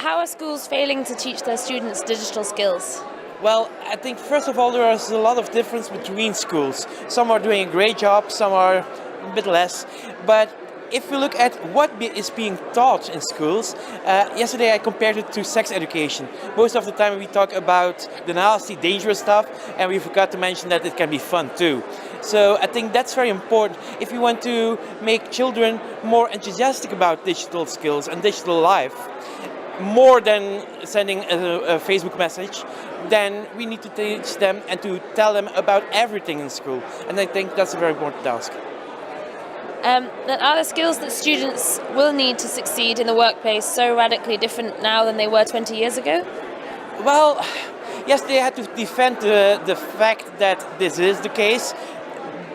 how are schools failing to teach their students digital skills? Well, I think first of all there is a lot of difference between schools. Some are doing a great job, some are a bit less. But if we look at what is being taught in schools, yesterday I compared it to sex education. Most of the time we talk about the nasty, dangerous stuff, and we forgot to mention that it can be fun too. So I think that's very important. If you want to make children more enthusiastic about digital skills and digital life, more than sending a Facebook message, then we need to teach them and to tell them about everything in school. And I think that's a very important task. Then are the skills that students will need to succeed in the workplace so radically different now than they were 20 years ago? Well, yes, they had to defend the fact that this is the case,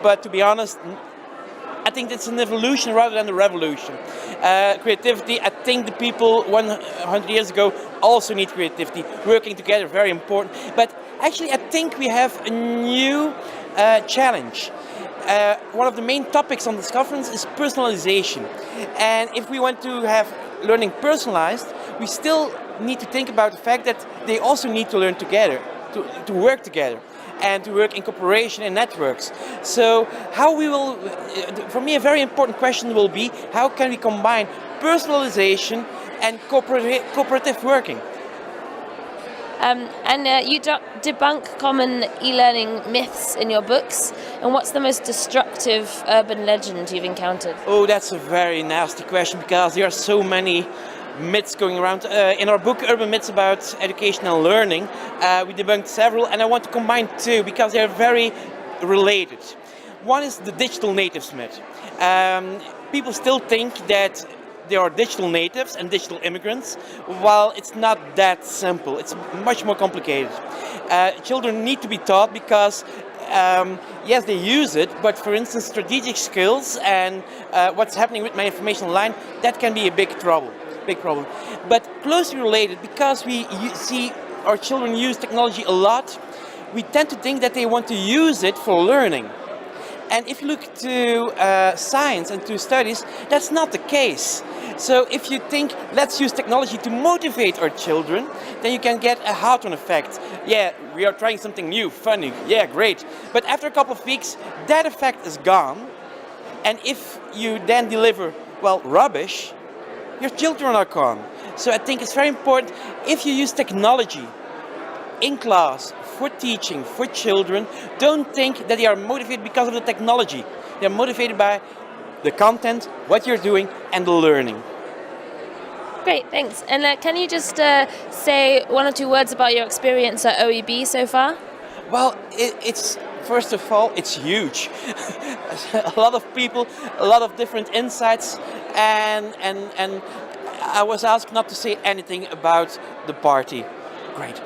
but to be honest, I think it's an evolution rather than a revolution. Creativity, I think the people 100 years ago also need creativity. Working together, very important. But actually, I think we have a new challenge. One of the main topics on this conference is personalization. And if we want to have learning personalized, we still need to think about the fact that they also need to learn together, to work together, and to work in cooperation and networks. So how we will, for me a very important question will be, how can we combine personalization and cooperative working? You debunk common e-learning myths in your books. And what's the most destructive urban legend you've encountered? Oh, that's a very nasty question, because there are so many myths going around. In our book, Urban Myths About Education and Learning, we debunked several, and I want to combine two because they're very related. One is the digital natives myth. People still think that they are digital natives and digital immigrants, while it's not that simple. It's much more complicated. Children need to be taught because yes, they use it, but for instance, strategic skills and what's happening with my information online, that can be a big problem. But closely related, because we see our children use technology a lot, we tend to think that they want to use it for learning. And if you look to science and to studies, that's not the case. So if you think, let's use technology to motivate our children, then you can get a Hawthorne effect. Yeah, we are trying something new, funny, yeah, great. But after a couple of weeks, that effect is gone. And if you then deliver, well, rubbish, your children are gone. So I think it's very important, if you use technology in class for teaching, for children, don't think that they are motivated because of the technology. They're motivated by the content, what you're doing, and the learning. Great, thanks. And can you just say one or two words about your experience at OEB so far? Well, it's first of all, it's huge. A lot of people, a lot of different insights, and I was asked not to say anything about the party. Great.